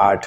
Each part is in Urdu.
8।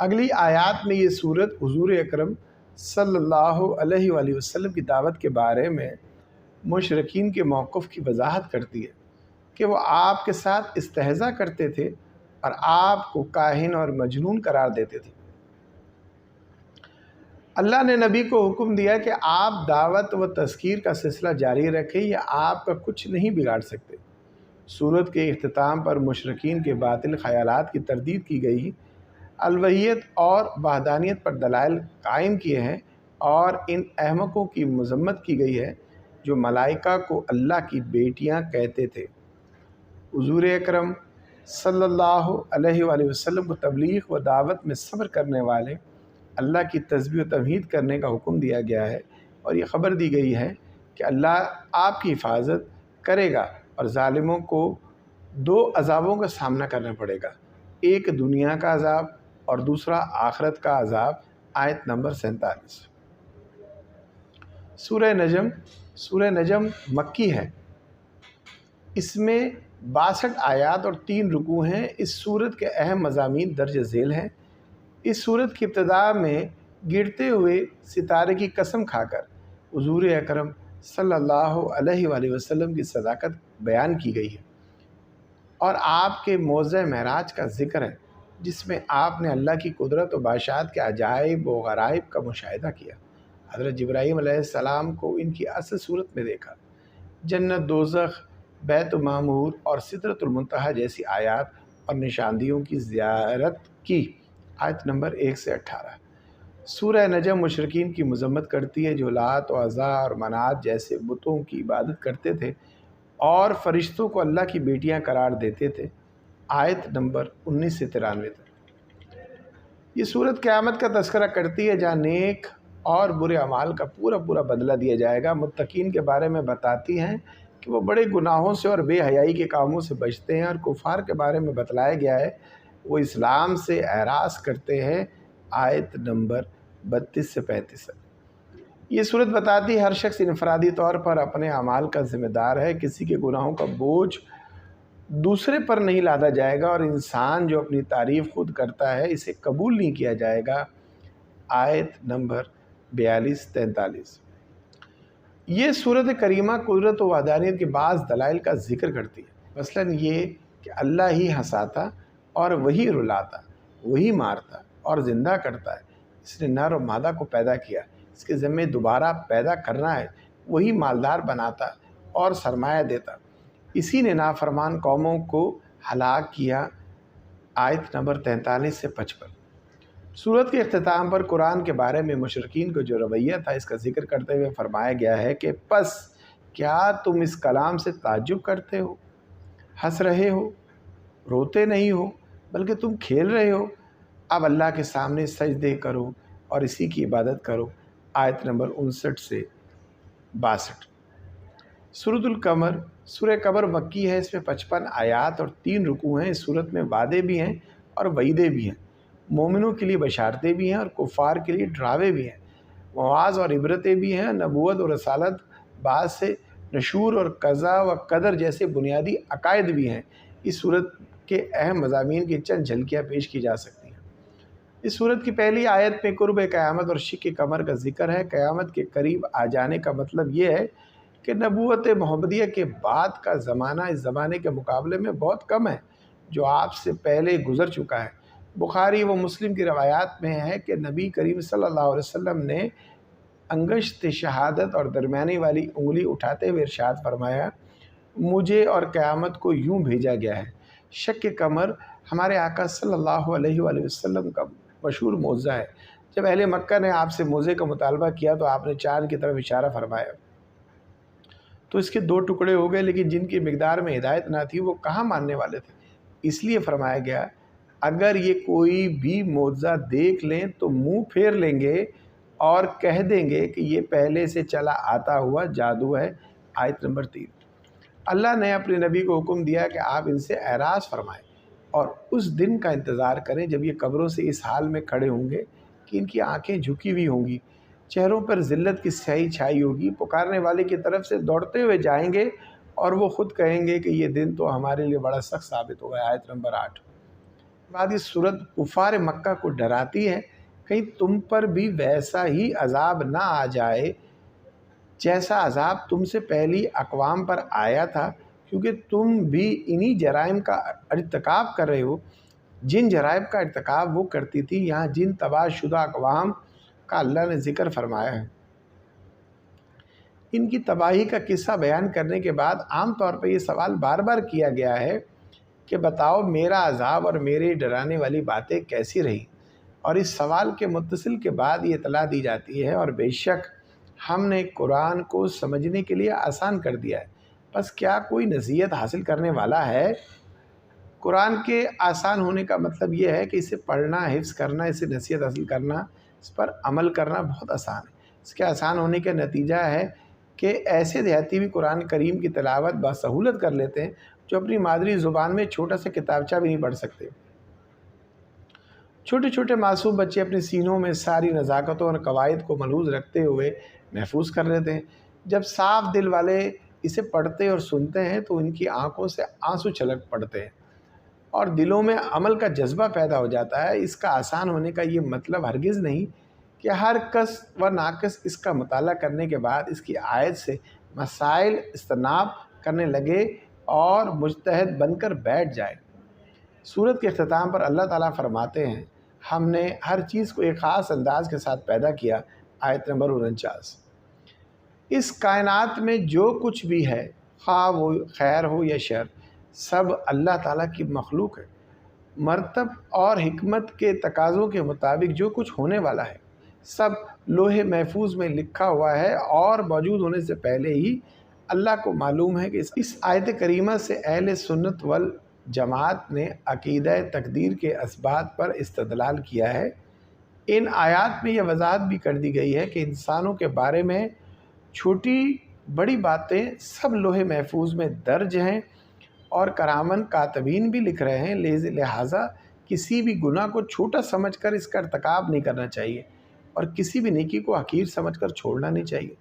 اگلی آیات میں یہ صورت حضور اکرم صلی اللہ علیہ وآلہ وسلم کی دعوت کے بارے میں مشرکین کے موقف کی وضاحت کرتی ہے کہ وہ آپ کے ساتھ استہزاء کرتے تھے اور آپ کو کاہن اور مجنون قرار دیتے تھے۔ اللہ نے نبی کو حکم دیا کہ آپ دعوت و تذکیر کا سلسلہ جاری رکھیں، یا آپ کا کچھ نہیں بگاڑ سکتے۔ سورت کے اختتام پر مشرکین کے باطل خیالات کی تردید کی گئی، الوہیت اور وحدانیت پر دلائل قائم کیے ہیں، اور ان احمقوں کی مذمت کی گئی ہے جو ملائکہ کو اللہ کی بیٹیاں کہتے تھے۔ حضور اکرم صلی اللہ علیہ وآلہ وسلم کو تبلیغ و دعوت میں صبر کرنے والے اللہ کی تسبیح و تمجید کرنے کا حکم دیا گیا ہے، اور یہ خبر دی گئی ہے کہ اللہ آپ کی حفاظت کرے گا اور ظالموں کو دو عذابوں کا سامنا کرنا پڑے گا، ایک دنیا کا عذاب اور دوسرا آخرت کا عذاب۔ آیت نمبر 47۔ سورہ نجم مکی ہے، اس میں 62 آیات اور 3 رکوع ہیں۔ اس سورت کے اہم مضامین درج ذیل ہیں۔ اس سورت کی ابتدا میں گرتے ہوئے ستارے کی قسم کھا کر حضور اکرم صلی اللہ علیہ وآلہ وسلم کی صداقت بیان کی گئی ہے، اور آپ کے موضع معراج کا ذکر ہے، جس میں آپ نے اللہ کی قدرت و بادشاہت کے عجائب و غرائب کا مشاہدہ کیا۔ حضرت جبرائیل علیہ السلام کو ان کی اصل صورت میں دیکھا۔ جنت، دوزخ، بیت معمور اور سدرۃ المنتہا جیسی آیات اور نشاندہیوں کی زیارت کی۔ آیت نمبر 1 سے 18۔ سورہ نجم مشرکین کی مذمت کرتی ہے جو لات و عزا اور منات جیسے بتوں کی عبادت کرتے تھے اور فرشتوں کو اللہ کی بیٹیاں قرار دیتے تھے۔ آیت نمبر 19 سے 93 تک۔ یہ سورت قیامت کا تذکرہ کرتی ہے جہاں نیک اور برے اعمال کا پورا بدلہ دیا جائے گا۔ متقین کے بارے میں بتاتی ہیں کہ وہ بڑے گناہوں سے اور بے حیائی کے کاموں سے بچتے ہیں، اور کفار کے بارے میں بتلایا گیا ہے وہ اسلام سے اعراض کرتے ہیں۔ آیت نمبر 32 سے 35۔ یہ صورت بتاتی ہے ہر شخص انفرادی طور پر اپنے اعمال کا ذمہ دار ہے، کسی کے گناہوں کا بوجھ دوسرے پر نہیں لادا جائے گا، اور انسان جو اپنی تعریف خود کرتا ہے اسے قبول نہیں کیا جائے گا۔ آیت نمبر 42-43۔ یہ صورت کریمہ قدرت و وحدانیت کے بعض دلائل کا ذکر کرتی ہے، مثلاً یہ کہ اللہ ہی ہنساتا اور وہی رلاتا، وہی مارتا اور زندہ کرتا ہے، اس نے نر و مادہ کو پیدا کیا، اس کے ذمہ دوبارہ پیدا کرنا ہے، وہی مالدار بناتا اور سرمایہ دیتا، اسی نے نافرمان قوموں کو ہلاک کیا۔ آیت نمبر 43 سے 55۔ سورت کے اختتام پر قرآن کے بارے میں مشرکین کو جو رویہ تھا اس کا ذکر کرتے ہوئے فرمایا گیا ہے کہ پس کیا تم اس کلام سے تعجب کرتے ہو، ہنس رہے ہو، روتے نہیں ہو، بلکہ تم کھیل رہے ہو؟ اب اللہ کے سامنے سجدے کرو اور اسی کی عبادت کرو۔ آیت نمبر 59 سے 62۔ سورۃ القمر، سورہ قمر مکی ہے، اس میں 55 آیات اور 3 رکوع ہیں۔ اس سورت میں وعدے بھی ہیں اور وعیدیں بھی ہیں، مومنوں کے لیے بشارتیں بھی ہیں اور کفار کے لیے ڈراوے بھی ہیں، مواعظ اور عبرتیں بھی ہیں، نبوت اور رسالت، بعض سے نشور اور قضا و قدر جیسے بنیادی عقائد بھی ہیں۔ اس صورت کے اہم مضامین کی چند جھلکیاں پیش کی جا سکتی ہیں۔ اس صورت کی پہلی آیت میں قرب قیامت اور شق قمر کا ذکر ہے۔ قیامت کے قریب آ جانے کا مطلب یہ ہے کہ نبوت محمدیہ کے بعد کا زمانہ اس زمانے کے مقابلے میں بہت کم ہے جو آپ سے پہلے گزر چکا ہے۔ بخاری و مسلم کی روایات میں ہے کہ نبی کریم صلی اللہ علیہ وسلم نے انگشت شہادت اور درمیانی والی انگلی اٹھاتے ہوئے ارشاد فرمایا، مجھے اور قیامت کو یوں بھیجا گیا ہے۔ شق قمر ہمارے آقا صلی اللہ علیہ وآلہ وسلم کا مشہور معجزہ ہے۔ جب اہل مکہ نے آپ سے معجزے کا مطالبہ کیا تو آپ نے چاند کی طرف اشارہ فرمایا تو اس کے 2 ٹکڑے ہو گئے، لیکن جن کی مقدار میں ہدایت نہ تھی وہ کہاں ماننے والے تھے؟ اس لیے فرمایا گیا اگر یہ کوئی بھی معجزہ دیکھ لیں تو منہ پھیر لیں گے اور کہہ دیں گے کہ یہ پہلے سے چلا آتا ہوا جادو ہے۔ آیت نمبر 3۔ اللہ نے اپنے نبی کو حکم دیا کہ آپ ان سے اعراض فرمائیں اور اس دن کا انتظار کریں جب یہ قبروں سے اس حال میں کھڑے ہوں گے کہ ان کی آنکھیں جھکی ہوئی ہوں گی، چہروں پر ذلت کی سیاہی چھائی ہوگی، پکارنے والے کی طرف سے دوڑتے ہوئے جائیں گے اور وہ خود کہیں گے کہ یہ دن تو ہمارے لیے بڑا سخت ثابت ہوگا۔ آیت نمبر 8۔ بعد یہ صورت کفار مکہ کو ڈراتی ہے کہیں تم پر بھی ویسا ہی عذاب نہ آ جائے جیسا عذاب تم سے پہلی اقوام پر آیا تھا، کیونکہ تم بھی انہی جرائم کا ارتکاب کر رہے ہو جن جرائم کا ارتکاب وہ کرتی تھی۔ یہاں جن تباہ شدہ اقوام کا اللہ نے ذکر فرمایا ہے، ان کی تباہی کا قصہ بیان کرنے کے بعد عام طور پر یہ سوال بار بار کیا گیا ہے کہ بتاؤ میرا عذاب اور میرے ڈرانے والی باتیں کیسی رہی، اور اس سوال کے متصل کے بعد یہ اطلاع دی جاتی ہے اور بے شک ہم نے قرآن کو سمجھنے کے لیے آسان کر دیا ہے، بس کیا کوئی نصیحت حاصل کرنے والا ہے؟ قرآن کے آسان ہونے کا مطلب یہ ہے کہ اسے پڑھنا، حفظ کرنا، اسے نصیحت حاصل کرنا، اس پر عمل کرنا بہت آسان ہے۔ اس کے آسان ہونے کا نتیجہ ہے کہ ایسے دیہاتی بھی قرآن کریم کی تلاوت بسہولت کر لیتے ہیں جو اپنی مادری زبان میں چھوٹا سا کتابچہ بھی نہیں پڑھ سکتے۔ چھوٹے چھوٹے معصوم بچے اپنے سینوں میں ساری نزاکتوں اور قواعد کو ملحوظ رکھتے ہوئے محفوظ کر لیتے ہیں۔ جب صاف دل والے اسے پڑھتے اور سنتے ہیں تو ان کی آنکھوں سے آنسو چھلک پڑتے ہیں اور دلوں میں عمل کا جذبہ پیدا ہو جاتا ہے۔ اس کا آسان ہونے کا یہ مطلب ہرگز نہیں کہ ہر کس و ناقص اس کا مطالعہ کرنے کے بعد اس کی آیت سے مسائل اجتناب کرنے لگے اور مجتہد بن کر بیٹھ جائے۔ سورت کے اختتام پر اللہ تعالیٰ فرماتے ہیں، ہم نے ہر چیز کو ایک خاص انداز کے ساتھ پیدا کیا۔ آیت نمبر 49۔ اس کائنات میں جو کچھ بھی ہے، خواہ وہ خیر ہو یا شر، سب اللہ تعالیٰ کی مخلوق ہے۔ مرتب اور حکمت کے تقاضوں کے مطابق جو کچھ ہونے والا ہے سب لوح محفوظ میں لکھا ہوا ہے اور موجود ہونے سے پہلے ہی اللہ کو معلوم ہے کہ اس آیت کریمہ سے اہل سنت والجماعت نے عقیدہ تقدیر کے اثبات پر استدلال کیا ہے۔ ان آیات میں یہ وضاحت بھی کر دی گئی ہے کہ انسانوں کے بارے میں چھوٹی بڑی باتیں سب لوح محفوظ میں درج ہیں اور کرامن کاتبین بھی لکھ رہے ہیں، لہٰذا کسی بھی گناہ کو چھوٹا سمجھ کر اس کا ارتکاب نہیں کرنا چاہیے اور کسی بھی نیکی کو حقیر سمجھ کر چھوڑنا نہیں چاہیے۔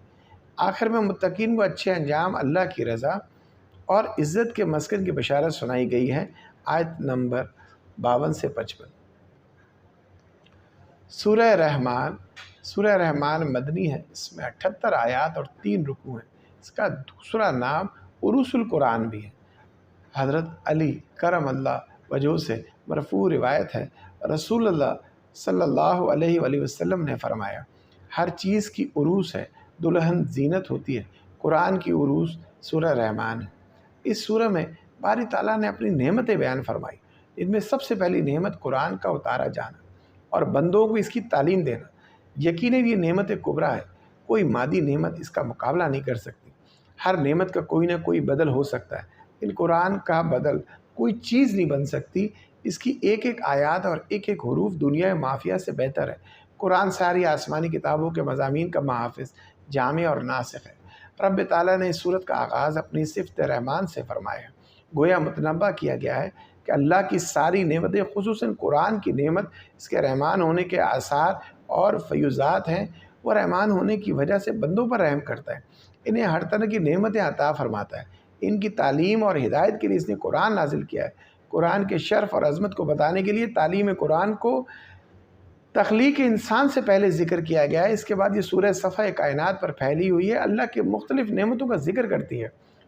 آخر میں متقین کو اچھے انجام، اللہ کی رضا اور عزت کے مسکن کی بشارت سنائی گئی ہے۔ آیت نمبر 52 سے 55۔ سورہ رحمان مدنی ہے، اس میں 78 آیات اور 3 رکوع ہیں۔ اس کا دوسرا نام عروس القرآن بھی ہے۔ حضرت علی کرم اللہ وجہہ سے مرفوع روایت ہے، رسول اللہ صلی اللہ علیہ وآلہ وسلم نے فرمایا، ہر چیز کی عروس ہے، دلہن زینت ہوتی ہے۔ قرآن کی عروس سورہ رحمان ہے۔ اس سورہ میں باری تعالیٰ نے اپنی نعمتیں بیان فرمائی۔ ان میں سب سے پہلی نعمت قرآن کا اتارا جانا اور بندوں کو اس کی تعلیم دینا۔ یقیناً یہ نعمت کبریٰ ہے، کوئی مادی نعمت اس کا مقابلہ نہیں کر سکتی۔ ہر نعمت کا کوئی نہ کوئی بدل ہو سکتا ہے، لیکن قرآن کا بدل کوئی چیز نہیں بن سکتی۔ اس کی ایک ایک آیات اور ایک ایک حروف دنیا مافیہ سے بہتر ہے۔ قرآن ساری آسمانی کتابوں کے مضامین کا محافظ، جامع اور ناسخ ہے۔ رب تعالیٰ نے اس سورت کا آغاز اپنی صفت رحمان سے فرمایا ہے۔ گویا متنبہ کیا گیا ہے کہ اللہ کی ساری نعمتیں، خصوصاً قرآن کی نعمت، اس کے رحمان ہونے کے آثار اور فیوزات ہیں۔ وہ رحمان ہونے کی وجہ سے بندوں پر رحم کرتا ہے، انہیں ہر طرح کی نعمتیں عطا فرماتا ہے۔ ان کی تعلیم اور ہدایت کے لیے اس نے قرآن نازل کیا ہے۔ قرآن کے شرف اور عظمت کو بتانے کے لیے تعلیم قرآن کو تخلیق انسان سے پہلے ذکر کیا گیا ہے۔ اس کے بعد یہ سورہ صفحہ کائنات پر پھیلی ہوئی ہے، اللہ کے مختلف نعمتوں کا ذکر کرتی ہے۔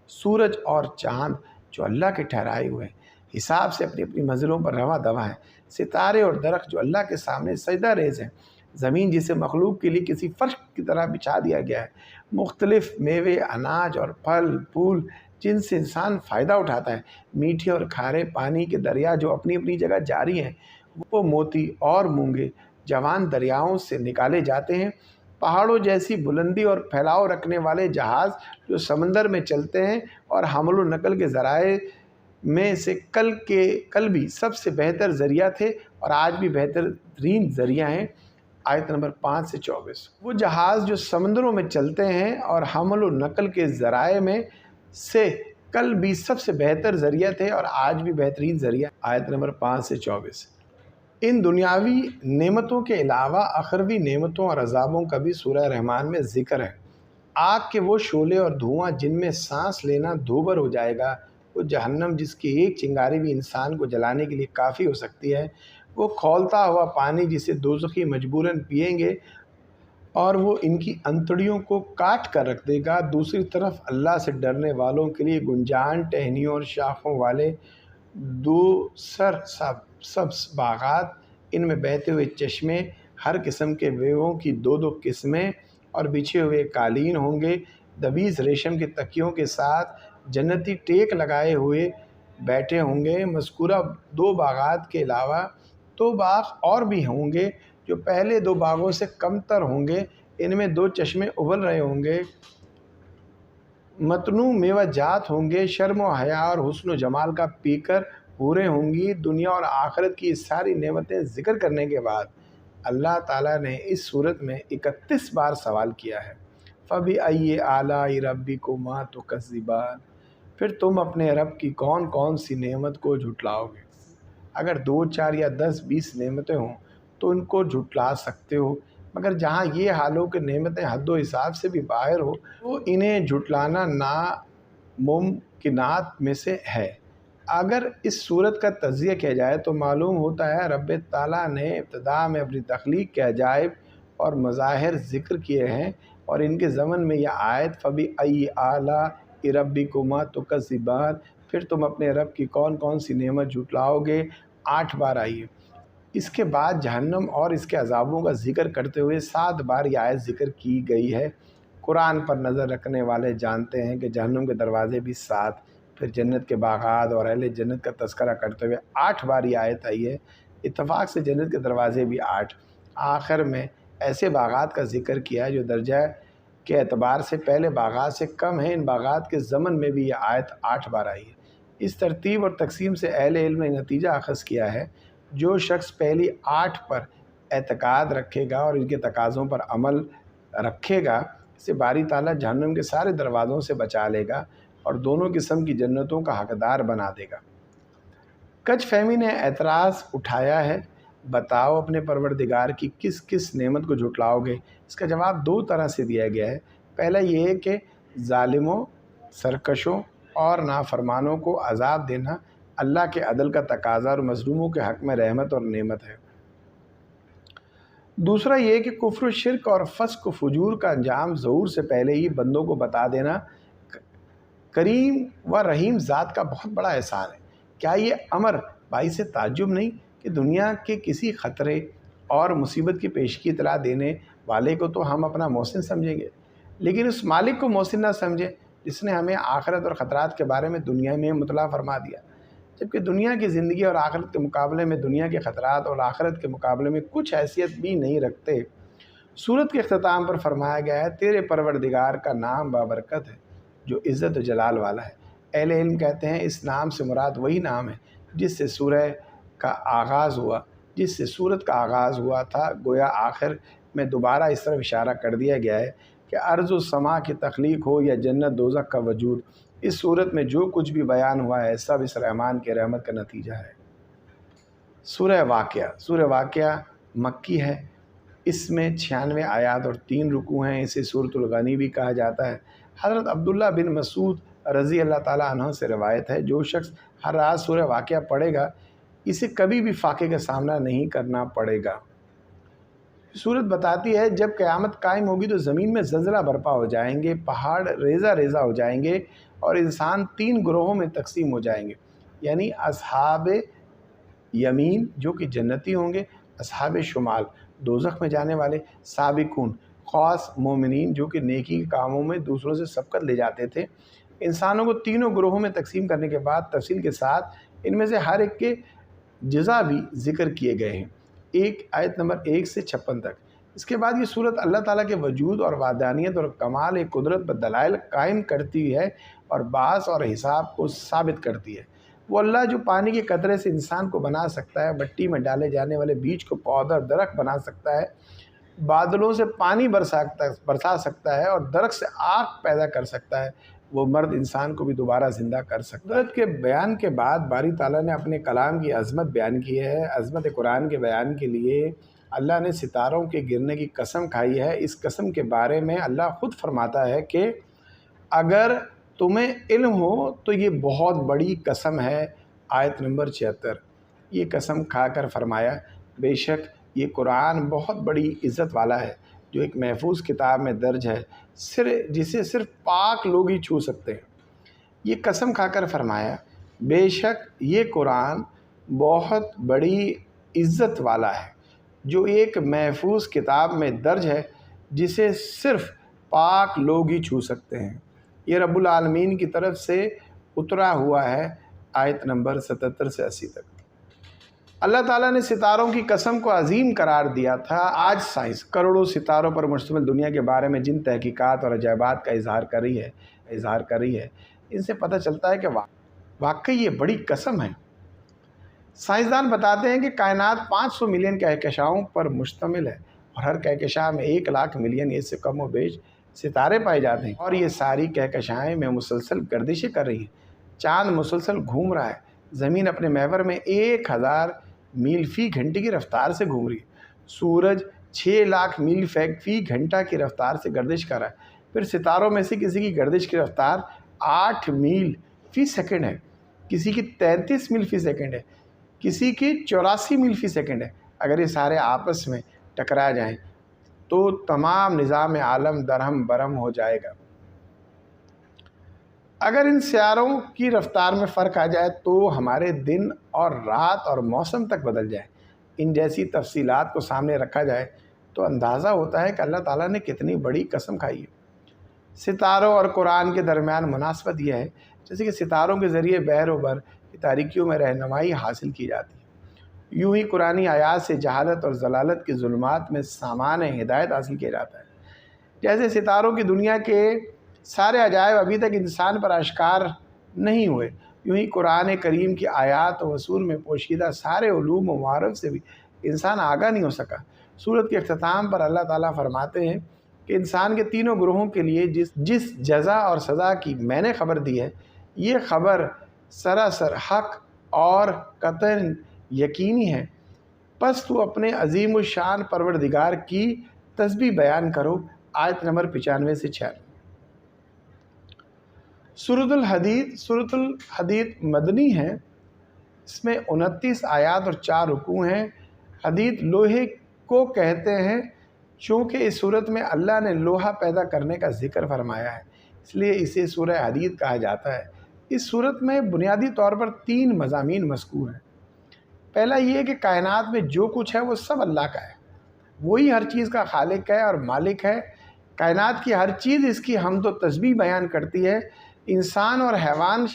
سورج اور چاند جو اللہ کے ٹھہرائے ہوئے ہیں، حساب سے اپنی اپنی منزلوں پر رواں دواں ہیں۔ ستارے اور درخت جو اللہ کے سامنے سجدہ ریز ہیں۔ زمین جسے مخلوق کے لیے کسی فرش کی طرح بچھا دیا گیا ہے۔ مختلف میوے، اناج اور پھل پھول جن سے انسان فائدہ اٹھاتا ہے۔ میٹھے اور کھارے پانی کے دریا جو اپنی اپنی جگہ جاری ہیں۔ وہ موتی اور مونگے جوان دریاؤں سے نکالے جاتے ہیں۔ پہاڑوں جیسی بلندی اور پھیلاؤ رکھنے والے جہاز جو سمندر میں چلتے ہیں اور حمل و نقل کے ذرائع میں سے کل بھی سب سے بہتر ذریعہ تھے اور آج بھی بہترین ذریعہ ہیں۔ آیت نمبر 5 سے 24۔ وہ جہاز جو سمندروں میں چلتے ہیں اور حمل و نقل کے ذرائع میں سے کل بھی سب سے بہتر ذریعہ تھے اور آج بھی بہترین ذریعہ۔ آیت نمبر 5 سے 24۔ ان دنیاوی نعمتوں کے علاوہ اخروی نعمتوں اور عذابوں کا بھی سورہ رحمان میں ذکر ہے۔ آگ کے وہ شعلے اور دھواں جن میں سانس لینا دوبر ہو جائے گا، وہ جہنم جس کی ایک چنگاری بھی انسان کو جلانے کے لیے کافی ہو سکتی ہے، وہ کھولتا ہوا پانی جسے دوزخی مجبوراً پئیں گے اور وہ ان کی انتڑیوں کو کاٹ کر رکھ دے گا۔ دوسری طرف اللہ سے ڈرنے والوں کے لیے گنجان ٹہنیوں اور شاخوں والے دو سبز باغات، ان میں بہتے ہوئے چشمے، ہر قسم کے میووں کی دو دو قسمیں اور بچھے ہوئے قالین ہوں گے۔ دبیز ریشم کے تکیوں کے ساتھ جنتی ٹیک لگائے ہوئے بیٹھے ہوں گے۔ مذکورہ دو باغات کے علاوہ دو باغ اور بھی ہوں گے جو پہلے دو باغوں سے کم تر ہوں گے، ان میں دو چشمے ابل رہے ہوں گے، متنوع میوہ جات ہوں گے، شرم و حیا اور حسن و جمال کا پی کر حوریں ہوں گی۔ دنیا اور آخرت کی ساری نعمتیں ذکر کرنے کے بعد اللہ تعالیٰ نے اس صورت میں 31 بار سوال کیا ہے، فَبِأَيِّ آلَاءِ رَبِّكُمَا تُكَذِّبَانِ، پھر تم اپنے رب کی کون کون سی نعمت کو جھٹلاؤ گے؟ اگر 2، 4 یا 10، 20 نعمتیں ہوں تو ان کو جھٹلا سکتے ہو، مگر جہاں یہ حال ہو کہ نعمتیں حد و حساب سے بھی باہر ہو تو انہیں جھٹلانا ناممکنات میں سے ہے۔ اگر اس صورت کا تجزیہ کیا جائے تو معلوم ہوتا ہے رب تعالیٰ نے ابتدا میں اپنی تخلیق کے عجائب اور مظاہر ذکر کیے ہیں، اور ان کے ضمن میں یہ آیت فَبِأَيِّ آلَاءِ رَبِّكُمَا تُكَذِّبَانِ، پھر تم اپنے رب کی کون کون سی نعمت جھٹلاؤ گے، 8 بار آئی ہے۔ اس کے بعد جہنم اور اس کے عذابوں کا ذکر کرتے ہوئے 7 بار یہ آیت ذکر کی گئی ہے۔ قرآن پر نظر رکھنے والے جانتے ہیں کہ جہنم کے دروازے بھی 7، پھر جنت کے باغات اور اہل جنت کا تذکرہ کرتے ہوئے 8 بار یہ آیت آئی ہے۔ اتفاق سے جنت کے دروازے بھی 8، آخر میں ایسے باغات کا ذکر کیا جو درجہ کے اعتبار سے پہلے باغات سے کم ہیں۔ ان باغات کے ضمن میں بھی یہ آیت 8 بار آئی ہے۔ اس ترتیب اور تقسیم سے اہل علم نے نتیجہ اخذ کیا ہے جو شخص پہلی 8 پر اعتقاد رکھے گا اور ان کے تقاضوں پر عمل رکھے گا، اسے باری تعالیٰ جہنم کے سارے دروازوں سے بچا لے گا اور دونوں قسم کی جنتوں کا حقدار بنا دے گا۔ کچھ فہمی نے اعتراض اٹھایا ہے، بتاؤ اپنے پروردگار کی کس کس نعمت کو جھٹلاؤ گے؟ اس کا جواب 2 طرح سے دیا گیا ہے۔ پہلا یہ ہے کہ ظالموں، سرکشوں اور نافرمانوں کو عذاب دینا اللہ کے عدل کا تقاضا اور مظلوموں کے حق میں رحمت اور نعمت ہے۔ دوسرا یہ کہ کفر و شرک اور فسق و فجور کا انجام ظہور سے پہلے ہی بندوں کو بتا دینا کریم و رحیم ذات کا بہت بڑا احسان ہے۔ کیا یہ امر باعث تعجب نہیں کہ دنیا کے کسی خطرے اور مصیبت کی پیشگی اطلاع دینے والے کو تو ہم اپنا محسن سمجھیں گے، لیکن اس مالک کو محسن نہ سمجھیں جس نے ہمیں آخرت اور خطرات کے بارے میں دنیا میں مطلع فرما دیا، جبکہ دنیا کی زندگی اور آخرت کے مقابلے میں دنیا کے خطرات اور آخرت کے مقابلے میں کچھ حیثیت بھی نہیں رکھتے۔ سورت کے اختتام پر فرمایا گیا ہے، تیرے پروردگار کا نام بابرکت ہے جو عزت و جلال والا ہے۔ اہل علم کہتے ہیں اس نام سے مراد وہی نام ہے جس سے سورت کا آغاز ہوا تھا۔ گویا آخر میں دوبارہ اس طرف اشارہ کر دیا گیا ہے کہ ارض و سما کی تخلیق ہو یا جنت دوزخ کا وجود، اس صورت میں جو کچھ بھی بیان ہوا ہے سب اس رحمان کے رحمت کا نتیجہ ہے۔ سورہ واقعہ مکی ہے، اس میں 96 آیات اور 3 رکوع ہیں، اسے سورۃ الغنی بھی کہا جاتا ہے۔ حضرت عبداللہ بن مسعود رضی اللہ تعالیٰ عنہ سے روایت ہے، جو شخص ہر رات سورہ واقعہ پڑھے گا اسے کبھی بھی فاقے کا سامنا نہیں کرنا پڑے گا۔ سورت بتاتی ہے جب قیامت قائم ہوگی تو زمین میں زلزلہ برپا ہو جائیں گے، پہاڑ ریزہ ریزہ ہو جائیں گے اور انسان 3 گروہوں میں تقسیم ہو جائیں گے، یعنی اصحاب یمین جو کہ جنتی ہوں گے، اصحاب شمال دوزخ میں جانے والے، سابقون خاص مومنین جو کہ نیکی کے کاموں میں دوسروں سے سبقت لے جاتے تھے۔ انسانوں کو 3 گروہوں میں تقسیم کرنے کے بعد تفصیل کے ساتھ ان میں سے ہر ایک کے جزا بھی ذکر کیے گئے ہیں، آیت نمبر 1 سے 56 تک۔ اس کے بعد یہ صورت اللہ تعالیٰ کے وجود اور وحدانیت اور کمال قدرت پر دلائل قائم کرتی ہے اور بعث اور حساب کو ثابت کرتی ہے۔ وہ اللہ جو پانی کے قطرے سے انسان کو بنا سکتا ہے، مٹی میں ڈالے جانے والے بیج کو پودا درخت بنا سکتا ہے، بادلوں سے پانی برسا سکتا ہے اور درخت سے آگ پیدا کر سکتا ہے، وہ مرد انسان کو بھی دوبارہ زندہ کر سکتا ہے۔ قدرت کے بیان کے بعد باری تعالیٰ نے اپنے کلام کی عظمت بیان کی ہے۔ عظمت قرآن کے بیان کے لیے اللہ نے ستاروں کے گرنے کی قسم کھائی ہے۔ اس قسم کے بارے میں اللہ خود فرماتا ہے کہ اگر تمہیں علم ہو تو یہ بہت بڑی قسم ہے۔ آیت نمبر 76۔ یہ قسم کھا کر فرمایا بے شک یہ قرآن بہت بڑی عزت والا ہے جو ایک محفوظ کتاب میں درج ہے جسے صرف پاک لوگ ہی چھو سکتے ہیں۔ یہ قسم کھا کر فرمایا بے شک یہ قرآن بہت بڑی عزت والا ہے جو ایک محفوظ کتاب میں درج ہے جسے صرف پاک لوگ ہی چھو سکتے ہیں۔ یہ رب العالمین کی طرف سے اترا ہوا ہے۔ آیت نمبر 77 سے 80 تک۔ اللہ تعالیٰ نے ستاروں کی قسم کو عظیم قرار دیا تھا۔ آج سائنس کروڑوں ستاروں پر مشتمل دنیا کے بارے میں جن تحقیقات اور عجائبات کا اظہار کر رہی ہے ان سے پتہ چلتا ہے کہ واقعی یہ بڑی قسم ہے۔ سائنسدان بتاتے ہیں کہ کائنات 500 ملین کہکشاؤں پر مشتمل ہے اور ہر کہکشاں میں 1 لاکھ ملین اس سے کم و بیش ستارے پائے جاتے ہیں، اور یہ ساری کہکشائیں میں مسلسل گردشیں کر رہی ہیں۔ چاند مسلسل گھوم رہا ہے، زمین اپنے محور میں 1000 میل فی گھنٹے کی رفتار سے گھوم رہی ہے، سورج 6 لاکھ میل فی گھنٹہ کی رفتار سے گردش کر رہا ہے، پھر ستاروں میں سے کسی کی گردش کی رفتار 8 میل فی سیکنڈ ہے، کسی کی 33 میل فی سیکنڈ ہے، کسی کی 84 میل فی سیکنڈ ہے۔ اگر یہ سارے آپس میں ٹکرا جائیں تو تمام نظام عالم درہم برہم ہو جائے گا۔ اگر ان سیاروں کی رفتار میں فرق آ جائے تو ہمارے دن اور رات اور موسم تک بدل جائے۔ ان جیسی تفصیلات کو سامنے رکھا جائے تو اندازہ ہوتا ہے کہ اللہ تعالیٰ نے کتنی بڑی قسم کھائی ہے۔ ستاروں اور قرآن کے درمیان مناسبت یہ ہے جیسے کہ ستاروں کے ذریعے بحر و بر کی تاریکیوں میں رہنمائی حاصل کی جاتی ہے، یوں ہی قرآنی آیات سے جہالت اور ضلالت کے ظلمات میں سامان ہدایت حاصل کیا جاتا ہے۔ جیسے ستاروں کی دنیا کے سارے عجائب ابھی تک انسان پر اشکار نہیں ہوئے، یوں ہی قرآن کریم کی آیات و اصول میں پوشیدہ سارے علوم و معارف سے بھی انسان آگاہ نہیں ہو سکا۔ سورت کے اختتام پر اللہ تعالیٰ فرماتے ہیں کہ انسان کے تینوں گروہوں کے لیے جس جزا اور سزا کی میں نے خبر دی ہے یہ خبر سراسر حق اور قطعاً یقینی ہے، پس تو اپنے عظیم الشان پروردگار کی تسبیح بیان کرو۔ آیت نمبر 95 سے 96۔ سورۃ الحدید مدنی ہے، اس میں 29 آیات اور 4 رکوع ہیں۔ حدید لوہے کو کہتے ہیں چونکہ اس صورت میں اللہ نے لوہا پیدا کرنے کا ذکر فرمایا ہے، اس لیے اسے سورہ حدید کہا جاتا ہے۔ اس صورت میں بنیادی طور پر 3 مضامین مذکور ہیں۔ پہلا یہ کہ کائنات میں جو کچھ ہے وہ سب اللہ کا ہے، وہی ہر چیز کا خالق ہے اور مالک ہے۔ کائنات کی ہر چیز اس کی حمد و تسبیح بیان کرتی ہے۔ انسان اور حیوان،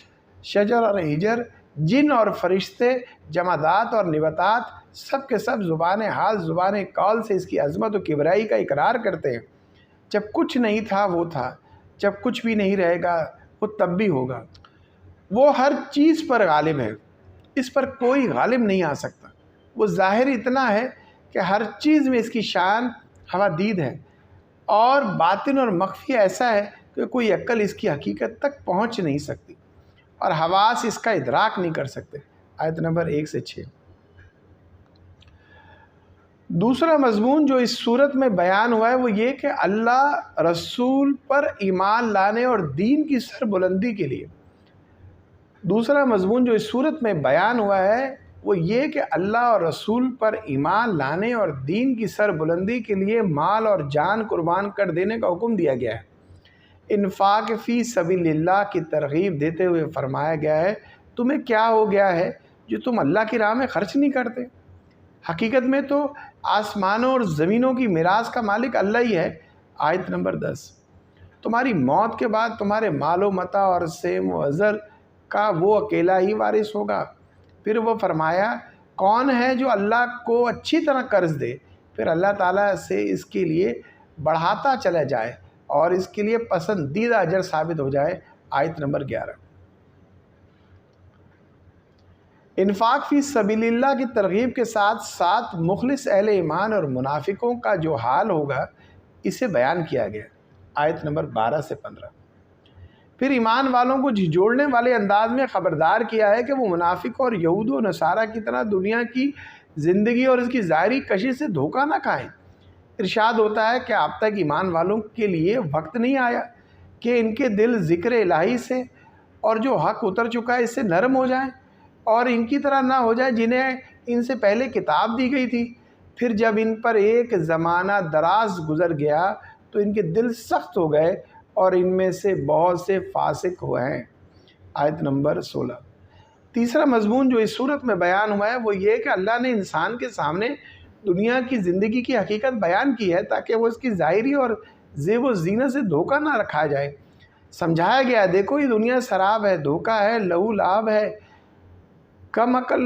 شجر اور حجر، جن اور فرشتے، جمادات اور نباتات، سب کے سب زبان حال زبان قول سے اس کی عظمت و کبریائی کا اقرار کرتے ہیں۔ جب کچھ نہیں تھا وہ تھا، جب کچھ بھی نہیں رہے گا وہ تب بھی ہوگا۔ وہ ہر چیز پر غالب ہے، اس پر کوئی غالب نہیں آ سکتا۔ وہ ظاہر اتنا ہے کہ ہر چیز میں اس کی شان حوادید ہے، اور باطن اور مخفی ایسا ہے کہ کوئی عقل اس کی حقیقت تک پہنچ نہیں سکتی اور حواس اس کا ادراک نہیں کر سکتے۔ آیت نمبر 1 سے 6۔ دوسرا مضمون جو اس صورت میں بیان ہوا ہے وہ یہ کہ اللہ رسول پر ایمان لانے اور دین کی سربلندی کے لیے اللہ اور رسول پر ایمان لانے اور دین کی سربلندی کے لیے مال اور جان قربان کر دینے کا حکم دیا گیا ہے۔ انفاق فی سبیل اللہ کی ترغیب دیتے ہوئے فرمایا گیا ہے تمہیں کیا ہو گیا ہے جو تم اللہ کی راہ میں خرچ نہیں کرتے؟ حقیقت میں تو آسمانوں اور زمینوں کی میراث کا مالک اللہ ہی ہے۔ آیت نمبر 10۔ تمہاری موت کے بعد تمہارے مال و متاع اور سیم و عذر کا وہ اکیلا ہی وارث ہوگا۔ پھر وہ فرمایا کون ہے جو اللہ کو اچھی طرح قرض دے پھر اللہ تعالیٰ سے اس کے لیے بڑھاتا چلا جائے اور اس کے لیے پسندیدہ اجر ثابت ہو جائے۔ آیت نمبر 11۔ انفاق فی سبیل اللہ کی ترغیب کے ساتھ ساتھ مخلص اہل ایمان اور منافقوں کا جو حال ہوگا اسے بیان کیا گیا۔ آیت نمبر 12 سے 15۔ پھر ایمان والوں کو جھنجھوڑنے والے انداز میں خبردار کیا ہے کہ وہ منافق اور یہود و نصارہ کی طرح دنیا کی زندگی اور اس کی ظاہری کشش سے دھوکہ نہ کھائیں۔ ارشاد ہوتا ہے کہ اب تک ایمان والوں کے لیے وقت نہیں آیا کہ ان کے دل ذکر الہی سے اور جو حق اتر چکا ہے اس سے نرم ہو جائیں، اور ان کی طرح نہ ہو جائے جنہیں ان سے پہلے کتاب دی گئی تھی، پھر جب ان پر ایک زمانہ دراز گزر گیا تو ان کے دل سخت ہو گئے اور ان میں سے بہت سے فاسق ہوئے ہیں۔ آیت نمبر 16۔ تیسرا مضمون جو اس صورت میں بیان ہوا ہے وہ یہ کہ اللہ نے انسان کے سامنے دنیا کی زندگی کی حقیقت بیان کی ہے تاکہ وہ اس کی ظاہری اور زیب و زینت سے دھوکہ نہ رکھا جائے۔ سمجھایا گیا دیکھو یہ دنیا سراب ہے، دھوکہ ہے، لہو لعب ہے۔ کم عقل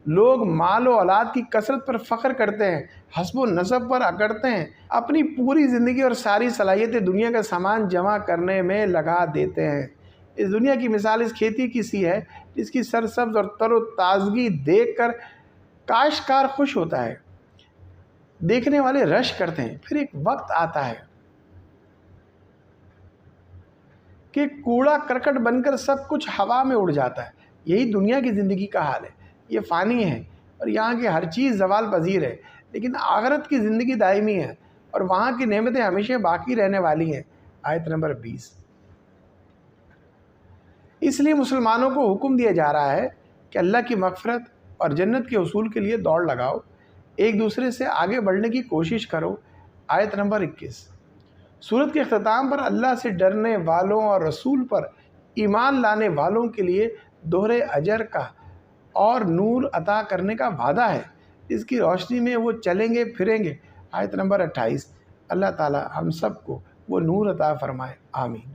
لوگ مال و اولاد کی کثرت پر فخر کرتے ہیں، حسب و نسب پر اکڑتے ہیں، اپنی پوری زندگی اور ساری صلاحیتیں دنیا کا سامان جمع کرنے میں لگا دیتے ہیں۔ اس دنیا کی مثال اس کھیتی کی سی ہے جس کی سرسبز اور تر و تازگی دیکھ کر کاشتکار خوش ہوتا ہے، دیکھنے والے رش کرتے ہیں۔ پھر ایک وقت آتا ہے کہ کوڑا کرکٹ بن کر سب کچھ ہوا میں اڑ جاتا ہے۔ یہی دنیا کی زندگی کا حال ہے، یہ فانی ہے اور یہاں کی ہر چیز زوال پذیر ہے، لیکن آخرت کی زندگی دائمی ہے اور وہاں کی نعمتیں ہمیشہ باقی رہنے والی ہیں۔ آیت نمبر 20۔ اس لیے مسلمانوں کو حکم دیا جا رہا ہے کہ اللہ کی مغفرت اور جنت کے حصول کے لیے دوڑ لگاؤ، ایک دوسرے سے آگے بڑھنے کی کوشش کرو۔ آیت نمبر 21۔ سورت کے اختتام پر اللہ سے ڈرنے والوں اور رسول پر ایمان لانے والوں کے لیے دوہرے اجر کا اور نور عطا کرنے کا وعدہ ہے، اس کی روشنی میں وہ چلیں گے پھریں گے۔ آیت نمبر 28۔ اللہ تعالی ہم سب کو وہ نور عطا فرمائے، آمین۔